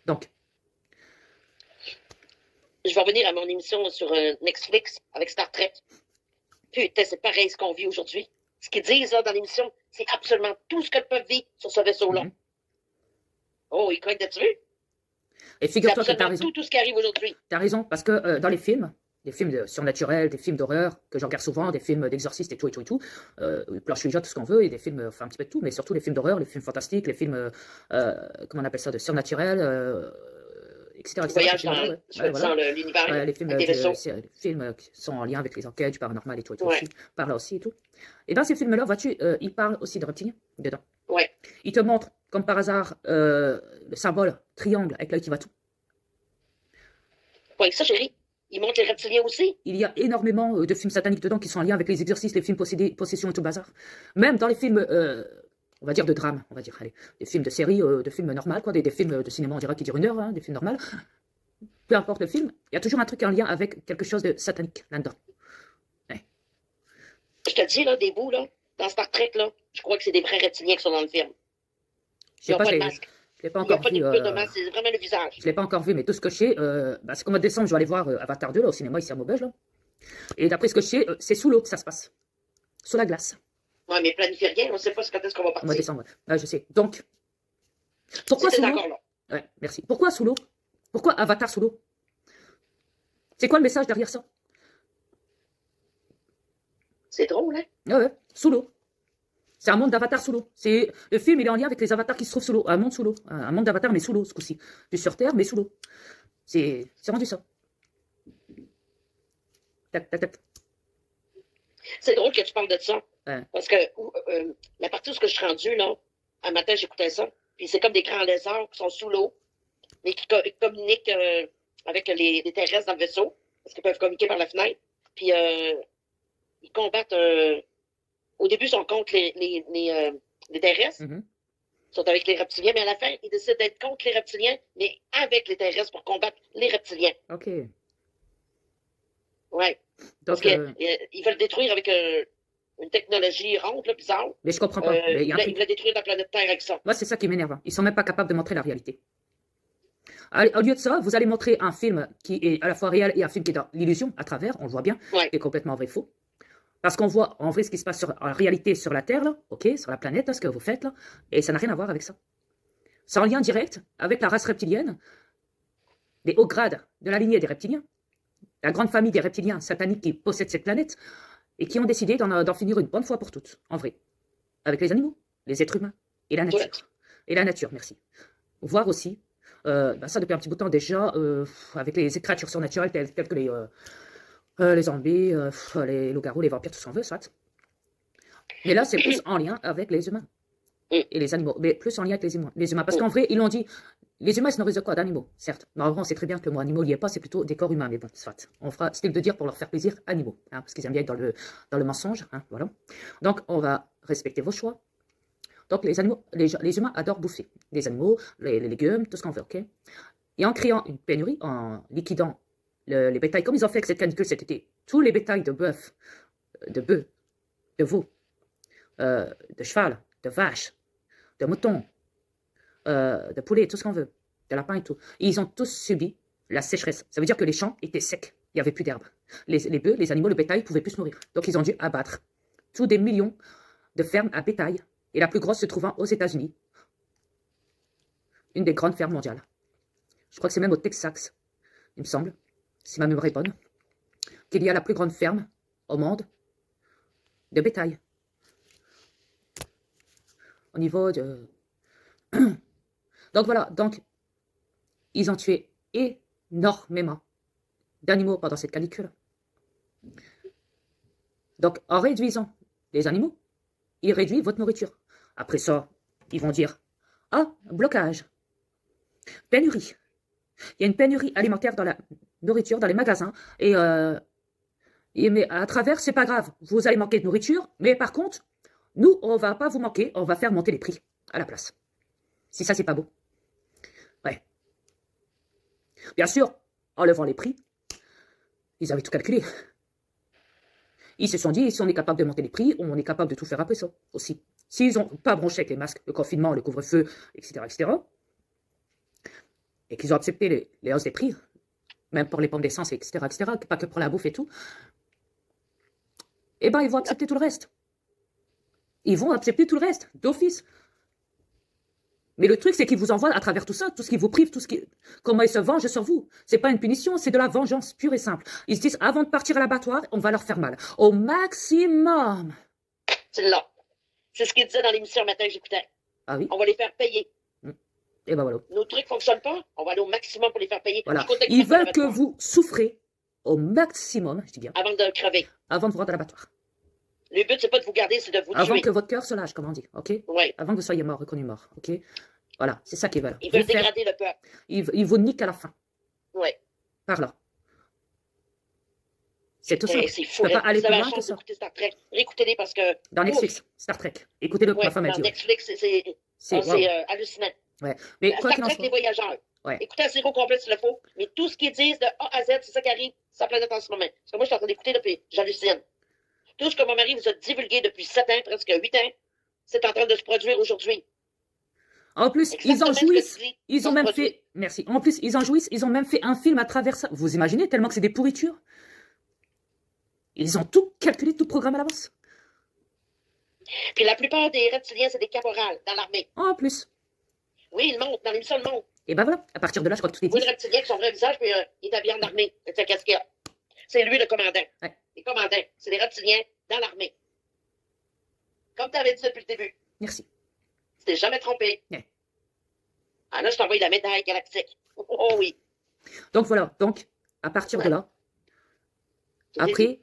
Donc. Je vais revenir à mon émission sur Netflix avec Star Trek. Putain, c'est pareil ce qu'on vit aujourd'hui. Ce qu'ils disent là dans l'émission, c'est absolument tout ce qu'ils peuvent vivre sur ce vaisseau-là. Oh, ils croient d'être tués. Et figure-toi que tu as raison. Tout ce qui arrive aujourd'hui. Tu as raison, parce que dans les films surnaturels, des films d'horreur que je regarde souvent, des films d'exorcistes et tout, planche Ouija, tout ce qu'on veut, et des films, enfin un petit peu de tout, mais surtout les films d'horreur, les films fantastiques, les films, comment on appelle ça, de surnaturel, etc. Voyage dans l'univers, les films qui sont en lien avec les enquêtes, du paranormal et tout, aussi, par là aussi et tout. Et dans ces films-là, vois-tu, ils parlent aussi de reptiliens dedans. Ouais. Ils te montrent, comme par hasard, le symbole triangle avec l'œil qui va tout. Ouais, ça, chérie. Ils montrent les reptiliens aussi. Il y a énormément de films sataniques dedans qui sont en lien avec les exorcismes, les films possession et tout bazar. Même dans les films, on va dire de drame, on va dire, allez, des films de série, de films normaux, quoi, des films de cinéma, on dirait qui durent 1 heure, hein, des films normaux. Peu importe le film, il y a toujours un truc en lien avec quelque chose de satanique là-dedans. Ouais. Je te dis, là, des bouts, là, dans Star Trek, là, je crois que c'est des vrais reptiliens qui sont dans le film. Ils n'ont pas de masque. Je l'ai pas encore vu. De masque, c'est vraiment le visage. Je l'ai pas encore vu, mais tout ce que je sais, c'est qu'au mois de décembre, je vais aller voir Avatar 2 là, au cinéma ici à Maubeuge. Là. Et d'après ce que je sais, c'est sous l'eau que ça se passe. Sous la glace. Ouais, mais planifiez rien, on ne sait pas quand est-ce qu'on va partir. Au mois de décembre, ouais. Je sais. Donc, pourquoi sous l'eau? Ouais, merci. Pourquoi sous l'eau? Pourquoi Avatar sous l'eau? C'est quoi le message derrière ça? C'est drôle, hein? Ouais, sous l'eau. C'est un monde d'avatar sous l'eau. Le film, il est en lien avec les avatars qui se trouvent sous l'eau. Un monde sous l'eau. Un monde d'avatar, mais sous l'eau, ce coup-ci. Plus sur Terre, mais sous l'eau. C'est rendu ça. Tac, tac, tac. C'est drôle que tu parles de ça. Ouais. Parce que la partie où je suis rendue, là, un matin, j'écoutais ça. Puis c'est comme des grands lézards qui sont sous l'eau, mais qui communiquent avec les terrestres dans le vaisseau. Parce qu'ils peuvent communiquer par la fenêtre. Puis ils combattent. Au début, ils sont contre les terrestres. Ils sont avec les reptiliens, mais à la fin, ils décident d'être contre les reptiliens, mais avec les terrestres pour combattre les reptiliens. OK. Ouais. Parce qu'ils veulent détruire avec une technologie ronde, là, bizarre. Mais je comprends pas. Ils veulent détruire la planète Terre avec ça. Moi, c'est ça qui m'énerve. Ils sont même pas capables de montrer la réalité. Au lieu de ça, vous allez montrer un film qui est à la fois réel et un film qui est dans l'illusion, à travers, on le voit bien, qui est complètement vrai-faux. Parce qu'on voit en vrai ce qui se passe en réalité sur la Terre, là, ok, sur la planète, là, ce que vous faites là, et ça n'a rien à voir avec ça. C'est en lien direct avec la race reptilienne, des hauts grades de la lignée des reptiliens, la grande famille des reptiliens sataniques qui possèdent cette planète, et qui ont décidé d'en finir une bonne fois pour toutes, en vrai. Avec les animaux, les êtres humains, et la nature. Ouais. Et la nature, merci. Voir aussi, ça depuis un petit bout de temps déjà, avec les créatures surnaturelles telles que les zombies, les loups-garous, les vampires, tout ce qu'on veut, soit. Mais là, c'est plus en lien avec les humains et les animaux. Mais plus en lien avec les humains. Parce qu'en vrai, ils l'ont dit, les humains se nourrissent de quoi? D'animaux, certes. Mais en vrai, on sait très bien que le mot animaux n'y est pas, c'est plutôt des corps humains. Mais bon, soit. On fera style de dire pour leur faire plaisir, animaux. Hein, parce qu'ils aiment bien être dans le mensonge. Hein, voilà. Donc, on va respecter vos choix. Donc, les animaux, les humains adorent bouffer. Les animaux, les légumes, tout ce qu'on veut, ok? Et en créant une pénurie, en liquidant les bétails, comme ils ont fait avec cette canicule cet été, tous les bétails de bœuf, de veau, de cheval, de vache, de mouton, de poulet, tout ce qu'on veut, de lapin et tout. Et ils ont tous subi la sécheresse. Ça veut dire que les champs étaient secs, il n'y avait plus d'herbe. Les bœufs, les animaux, le bétail ne pouvaient plus se nourrir. Donc ils ont dû abattre tous des millions de fermes à bétail, et la plus grosse se trouvant aux États-Unis. Une des grandes fermes mondiales. Je crois que c'est même au Texas, il me semble. si ma mémoire est bonne, qu'il y a la plus grande ferme au monde de bétail. Au niveau de... Donc voilà, donc ils ont tué énormément d'animaux pendant cette canicule. Donc en réduisant les animaux, ils réduisent votre nourriture. Après ça, ils vont dire, ah, blocage, pénurie. Il y a une pénurie alimentaire dans la nourriture, dans les magasins, mais à travers, c'est pas grave, vous allez manquer de nourriture, mais par contre, nous, on va pas vous manquer, on va faire monter les prix à la place. Si ça, c'est pas beau. Ouais. Bien sûr, en levant les prix, ils avaient tout calculé. Ils se sont dit, si on est capable de monter les prix, on est capable de tout faire après ça aussi. S'ils n'ont pas bronché avec les masques, le confinement, le couvre-feu, etc., et qu'ils ont accepté les hausses des prix, même pour les pommes d'essence, etc., pas que pour la bouffe et tout, eh ben, ils vont accepter tout le reste. Ils vont accepter tout le reste, d'office. Mais le truc, c'est qu'ils vous envoient à travers tout ça, tout ce qui vous prive, comment ils se vengent sur vous. C'est pas une punition, c'est de la vengeance pure et simple. Ils se disent, avant de partir à l'abattoir, on va leur faire mal. Au maximum. C'est là. C'est ce qu'il disait dans l'émission matin que j'écoutais. Ah oui? On va les faire payer. Et ben voilà. Nos trucs ne fonctionnent pas, on va aller au maximum pour les faire payer. Voilà. Ils veulent que vous souffrez au maximum, je dis bien. Avant de crever. Avant de vous rendre à l'abattoir. Le but, c'est pas de vous garder, c'est de vous Avant tuer. que votre cœur se lâche, comme on dit, ok? Oui. Avant que vous soyez mort, reconnu mort, ok? Voilà, c'est ça qu'ils veulent. Ils veulent dégrader le peuple. Ils vous niquent à la fin. Oui. Par là. C'est tout ça. C'est Je fou. peux pas aller Vous plus avez la loin que chance ça. d'écouter Star Trek. Réécoutez-les parce que... Dans Netflix, Star Trek. Écoutez-le, Ouais, ma femme a dans dit. Netflix, c'est Wow. hallucinant. Ouais. Mais quoi Star qu'il en Trek, soit. les voyageurs. Ouais. Écoutez la série au complet s'il le faut, mais tout ce qu'ils disent de A à Z, c'est ça qui arrive sur la planète en ce moment. Parce que moi, je suis en train d'écouter depuis, j'hallucine. Tout ce que mon mari vous a divulgué depuis 7 ans, presque 8 ans, c'est en train de se produire aujourd'hui. En plus, Exactement ils en ce que jouissent. tu dis, Ils ça ont se même produit. fait. Merci. En plus, ils en jouissent. Ils ont même fait un film à travers ça. Vous imaginez tellement que c'est des pourritures. Ils ont tout calculé, tout programmé à l'avance. Puis la plupart des reptiliens, c'est des caporales dans l'armée. En plus. Oui, ils montent, dans l'émission, ils montent. Et ben voilà. À partir de là, je crois que tout est Oui, dit. le reptilien avec son vrai visage, puis il est habillé en armée. C'est sa casquette. C'est lui le commandant. Ouais. Les commandants, c'est des reptiliens dans l'armée. Comme tu avais dit depuis le début. Merci. Tu t'es jamais trompé. Ouais. Ah là, je t'envoie la médaille galactique. Oh oui. Donc voilà. Donc, à partir de Ouais. là, après,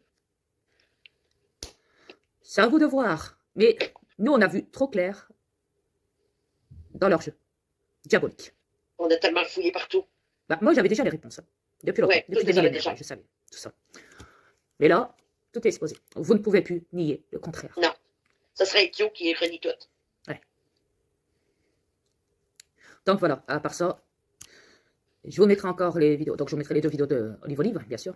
c'est à vous de voir. Mais nous, on a vu trop clair dans leur jeu. Diabolique. On a tellement fouillé partout. Bah, moi, j'avais déjà les réponses. Hein. Depuis longtemps. Ouais, Depuis tout des déjà, années, déjà. je savais. Tout ça. Mais là, tout est exposé. Vous ne pouvez plus nier le contraire. Non. Ce serait idiot qui renie tout. Ouais. Donc voilà, à part ça, je vous mettrai encore les vidéos. Donc je vous mettrai les 2 vidéos de Olive, bien sûr.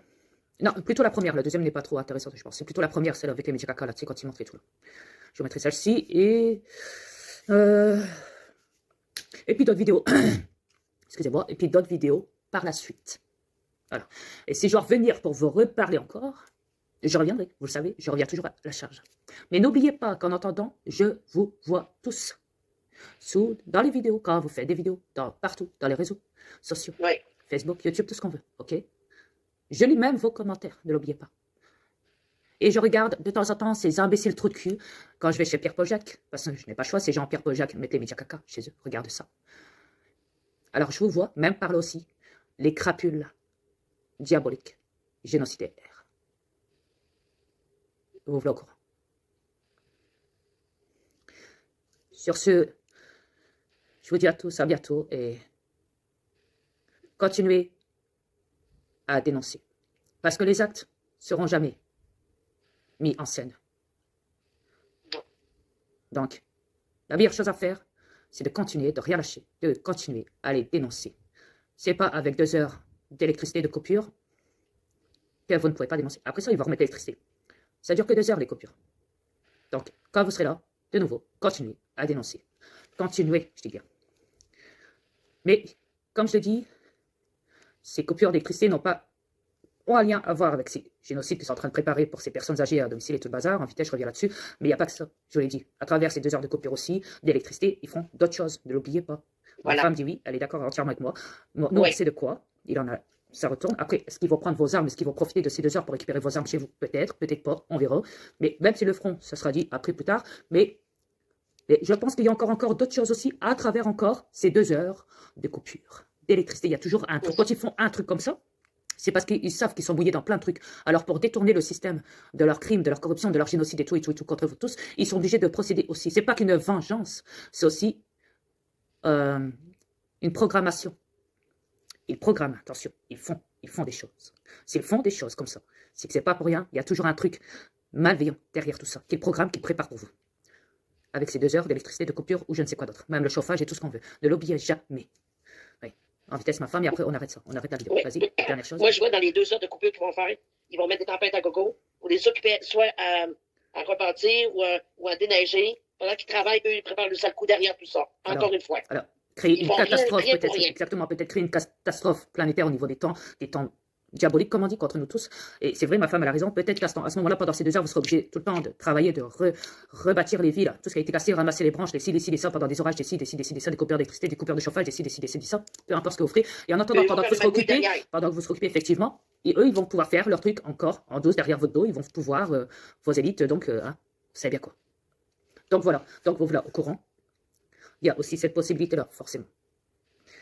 Non, plutôt la première. La deuxième n'est pas trop intéressante, je pense. C'est plutôt la première, celle avec les médias caca, là, tu sais, quand ils montrent et tout. Là. Je vous mettrai celle-ci et puis d'autres vidéos. Excusez-moi. Et puis d'autres vidéos par la suite. Voilà. Et si je dois revenir pour vous reparler encore, je reviendrai. Vous le savez, je reviens toujours à la charge. Mais n'oubliez pas qu'en attendant, je vous vois tous. Dans les vidéos, quand vous faites des vidéos, partout, dans les réseaux sociaux, Oui. Facebook, YouTube, tout ce qu'on veut, ok? Je lis même vos commentaires, ne l'oubliez pas. Et je regarde de temps en temps ces imbéciles trous de cul quand je vais chez Pierre Paul-Jacques, parce que je n'ai pas le choix, ces gens Pierre Paul-Jacques mettent les médias caca chez eux, regarde ça. Alors je vous vois, même par là aussi, les crapules diaboliques, génocidaires. Vous voilà au courant. Sur ce, je vous dis à tous à bientôt et continuez à dénoncer. Parce que les actes seront jamais mis en scène. Donc, la meilleure chose à faire, c'est de continuer, de rien lâcher, de continuer à les dénoncer. C'est pas avec 2 heures d'électricité de coupure que vous ne pouvez pas dénoncer. Après ça, ils vont remettre l'électricité. Ça dure que 2 heures, les coupures. Donc, quand vous serez là, de nouveau, continuez à dénoncer. Continuez, je dis bien. Mais, comme je le dis, ces coupures d'électricité ont un lien à voir avec ces génocides qui sont en train de préparer pour ces personnes âgées à domicile et tout le bazar. En vitesse, je reviens là-dessus. Mais il n'y a pas que ça, je vous l'ai dit. À travers ces 2 heures de coupure aussi, d'électricité, ils font d'autres choses. Ne l'oubliez pas. Voilà. Ma femme dit oui, elle est d'accord entièrement avec moi. Nous, Oui. on sait de quoi. ça retourne. Après, est-ce qu'ils vont prendre vos armes? Est-ce qu'ils vont profiter de ces 2 heures pour récupérer vos armes chez vous? Peut-être, peut-être pas, on verra. Mais même s'ils le feront, ça sera dit après plus tard. Mais je pense qu'il y a encore d'autres choses aussi à travers encore ces 2 heures de coupure d'électricité. Il y a toujours un truc. Quand ils font un truc comme ça, c'est parce qu'ils savent qu'ils sont bouillés dans plein de trucs. Alors pour détourner le système de leurs crimes, de leur corruption, de leur génocide et tout contre vous tous, ils sont obligés de procéder aussi. C'est pas qu'une vengeance, c'est aussi une programmation. Ils programment, attention, ils font des choses. S'ils font des choses comme ça, c'est que c'est pas pour rien, il y a toujours un truc malveillant derrière tout ça, qu'ils programment, qu'ils préparent pour vous. Avec ces 2 heures d'électricité de coupure ou je ne sais quoi d'autre. Même le chauffage et tout ce qu'on veut. Ne l'oubliez jamais. Oui. En vitesse, ma femme, et après on arrête ça. On arrête la vidéo. Oui. Vas-y, dernière chose. Moi, je vois dans les 2 heures de coupure qu'ils vont faire, ils vont mettre des tempêtes à gogo ou les occuper soit à rebâtir ou à déneiger. Pendant qu'ils travaillent, eux, ils préparent le sale coup derrière tout ça. Encore une fois. Alors, créer Ils une font catastrophe, rien pour peut-être, rien. exactement, peut-être créer une catastrophe planétaire au niveau des temps diaboliques, comme on dit, contre nous tous. Et c'est vrai, ma femme, elle a raison. Peut-être qu'à ce moment-là, pendant ces 2 heures, vous serez obligé tout le temps de travailler, de rebâtir les villes, tout ce qui a été cassé, ramasser les branches, les ci, ça, pendant des orages, des ça, des coupures d'électricité, des coupures de chauffage, des ça, peu importe ce que vous ferez. Et en attendant, pendant que vous serez occupés, effectivement, et eux, ils vont pouvoir faire leur truc encore en douce derrière votre dos. Ils vont pouvoir, vos élites, donc, vous savez bien quoi. Donc voilà, vous voilà au courant. Il y a aussi cette possibilité-là, forcément.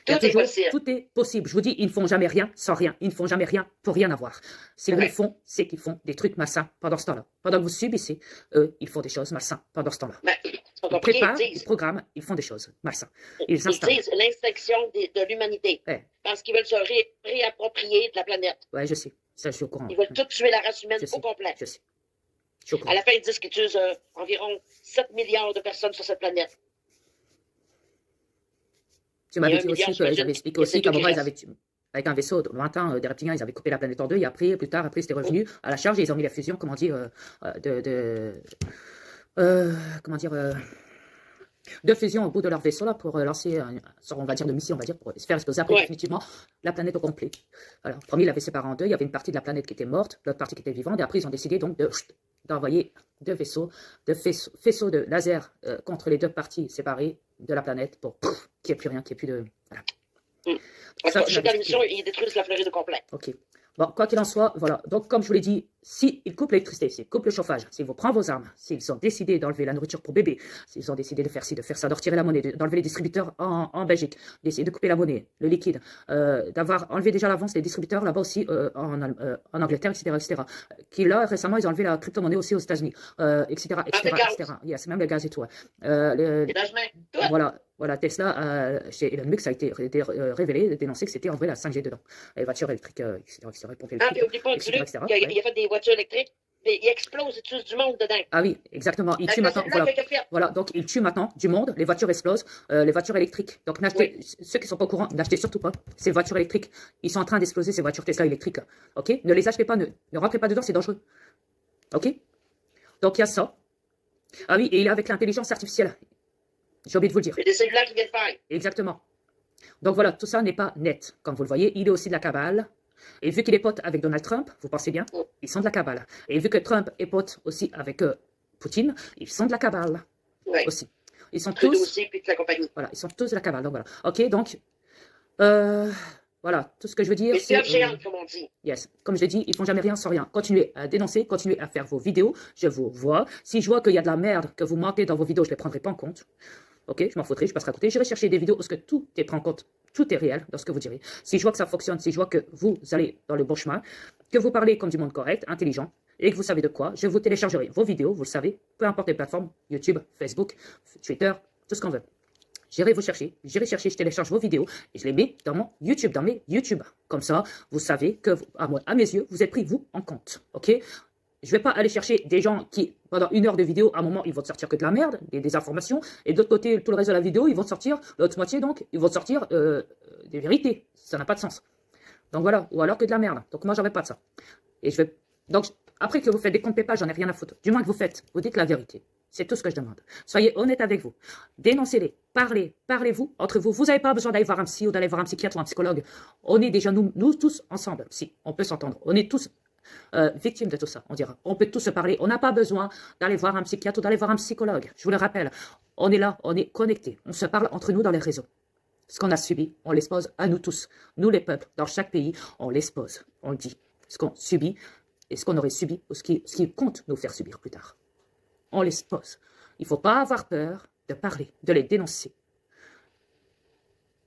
Tout est possible. Tout est possible. Je vous dis, ils ne font jamais rien sans rien. Ils ne font jamais rien pour rien avoir. S'ils le font, c'est qu'ils font des trucs malsains pendant ce temps-là. Pendant que vous subissez, eux, ils font des choses malsaines pendant ce temps-là. Ben, Ils préparent, ils programment, ils font des choses malsaines. Ils disent l'extinction de l'humanité. Ouais. Parce qu'ils veulent se réapproprier de la planète. Ouais, je sais. Ça, je suis au courant. Ils veulent tout tuer la race humaine Je sais. au complet. Je sais. Je suis au courant. À la fin, ils disent qu'ils tuent environ 7 milliards de personnes sur cette planète. Tu m'avais Et dit un aussi milliard, qu'ils j'imagine, avaient expliqué que aussi c'est qu'à un tout moment, qui ils avaient tué. Avec un vaisseau lointain des reptiliens, ils avaient coupé la planète en deux, et après, plus tard, c'était revenu à la charge, et ils ont mis la fusion, comment dire, de fusion au bout de leur vaisseau, là, pour lancer, on va dire, de mission, on va dire, pour se faire exploser après, définitivement, la planète au complet. Alors, premier, il avait séparé en deux, il y avait une partie de la planète qui était morte, l'autre partie qui était vivante, et après, ils ont décidé, donc, d'envoyer deux faisceaux de laser contre les deux parties séparées de la planète, pour qu'il n'y ait plus rien, qu'il n'y ait plus de... Voilà. Chaque émission, ils détruisent la Floride au complet. Ok. Bon, quoi qu'il en soit, voilà. Donc, comme je vous l'ai dit, s'ils coupent l'électricité, s'ils coupent le chauffage, s'ils vous prennent vos armes, s'ils ont décidé d'enlever la nourriture pour bébé, s'ils ont décidé de faire ci, de faire ça, de retirer la monnaie, d'enlever les distributeurs en Belgique, d'essayer de couper la monnaie, le liquide, d'avoir enlevé déjà à l'avance les distributeurs là-bas aussi en Angleterre, etc. Qui là, récemment, ils ont enlevé la crypto-monnaie aussi aux États-Unis, etc. Yes, même le gaz et tout. Voilà, Tesla, chez Elon Musk, ça a été révélé, dénoncé que c'était en vrai la 5G dedans. Les voitures électriques, etc. Pompiers électriques, n'oublie pas qu'il a fait des voitures électriques, mais il explose et tue du monde dedans. Ah oui, exactement. Il tue maintenant. Voilà, donc il tue maintenant du monde, les voitures explosent, les voitures électriques. Donc ceux qui ne sont pas au courant, n'achetez surtout pas ces voitures électriques. Ils sont en train d'exploser, ces voitures Tesla électriques. Ok, ne les achetez pas, ne rentrez pas dedans, c'est dangereux. Ok, donc il y a ça. Ah oui, et il est avec l'intelligence artificielle. J'ai oublié de vous le dire. C'est des cellulaires qui viennent faire. Exactement. Donc voilà, tout ça n'est pas net. Comme vous le voyez, il est aussi de la cabale. Et vu qu'il est pote avec Donald Trump, vous pensez bien, ils sont de la cabale. Et vu que Trump est pote aussi avec Poutine, ils sont de la cabale aussi. Ils sont tous... aussi, puis toute la compagnie. Voilà, ils sont tous de la cabale. Donc voilà. Ok, donc... voilà, tout ce que je veux dire, c'est... géante, comme on dit. Yes, comme je l'ai dit, ils font jamais rien sans rien. Continuez à dénoncer, continuez à faire vos vidéos, je vous vois. Si je vois qu'il y a de la merde que vous manquez dans vos vidéos, je ne les prendrai pas en compte. Ok, je m'en foutrai, je passerai à côté. J'irai chercher des vidéos parce que tout est pris en compte, tout est réel dans ce que vous direz. Si je vois que ça fonctionne, si je vois que vous allez dans le bon chemin, que vous parlez comme du monde correct, intelligent, et que vous savez de quoi, je vous téléchargerai vos vidéos, vous le savez, peu importe les plateformes, YouTube, Facebook, Twitter, tout ce qu'on veut. J'irai chercher, je télécharge vos vidéos et je les mets dans mon YouTube, dans mes YouTube. Comme ça, vous savez que, à mes yeux, vous êtes pris, vous, en compte. Ok? Je ne vais pas aller chercher des gens qui, pendant 1 heure de vidéo, à un moment, ils vont te sortir que de la merde, des informations, et de l'autre côté, tout le reste de la vidéo, ils vont te sortir, l'autre moitié, donc, ils vont te sortir des vérités. Ça n'a pas de sens. Donc voilà, ou alors que de la merde. Donc moi, j'en veux pas de ça. Et je vais... Donc, après que vous faites des comptes PayPal, j'en ai rien à foutre. Du moins que vous dites la vérité. C'est tout ce que je demande. Soyez honnête avec vous. Dénoncez-les. Parlez-vous entre vous. Vous n'avez pas besoin d'aller voir un psy ou d'aller voir un psychiatre ou un psychologue. On est déjà, nous tous, ensemble. Si, on peut s'entendre. On est tous victimes de tout ça, on dira. On peut tous se parler. On n'a pas besoin d'aller voir un psychiatre ou d'aller voir un psychologue. Je vous le rappelle. On est là, on est connectés. On se parle entre nous dans les réseaux. ce qu'on a subi, on l'expose à nous tous. Nous, les peuples, dans chaque pays, on l'expose. On le dit. Ce qu'on subit et ce qu'on aurait subi ou ce qui compte nous faire subir plus tard. On l'expose. Il ne faut pas avoir peur de parler, de les dénoncer.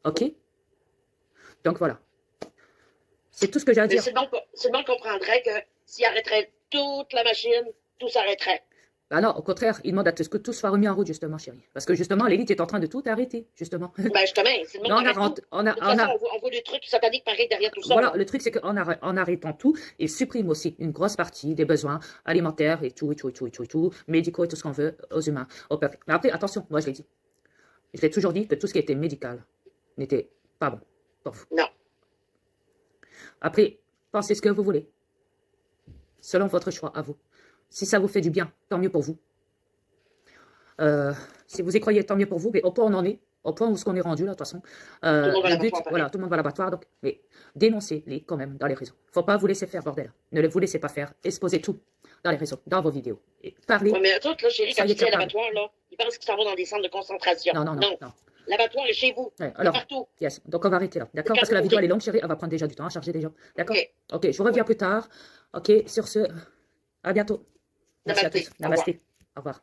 OK? Donc voilà. C'est tout ce que j'ai à dire. C'est bon qu'on comprendrait que s'il arrêterait toute la machine, tout s'arrêterait. Ah non, au contraire, il demande à ce que tout soit remis en route, justement, chérie. Parce que justement, l'élite est en train de tout arrêter, justement. Ben justement, c'est le monde qui arrête tout. On voit des trucs sataniques pareils derrière tout ça. Voilà, le truc, c'est qu'en arrêtant tout, il supprime aussi une grosse partie des besoins alimentaires et tout, médicaux et tout ce qu'on veut aux humains, au peuple. Mais après, attention, moi je l'ai dit. Je l'ai toujours dit que tout ce qui était médical n'était pas bon pour vous. Non. Après, pensez ce que vous voulez. Selon votre choix à vous. Si ça vous fait du bien, tant mieux pour vous. Si vous y croyez, tant mieux pour vous. Mais au point où on en est, au point où on est rendu, là, de toute façon, le but, voilà, tout le monde va à l'abattoir. Donc, mais dénoncez-les quand même dans les réseaux. Faut pas vous laisser faire, bordel. Ne vous laissez pas faire. Exposez tout dans les réseaux, dans vos vidéos. Et parlez. Ouais, mais toi, là, chérie, quand tu dis à l'abattoir, là, ils pensent qu'ils s'en vont dans des centres de concentration. Non. L'abattoir est chez vous. Ouais, alors, partout. Yes. Donc, on va arrêter là. D'accord? Parce que la vidéo, elle est longue, chérie. Elle va prendre déjà du temps à charger déjà. D'accord? Ok, je vous reviens plus tard. Ok, sur ce, à bientôt. Merci à tous. Namasté. Au revoir.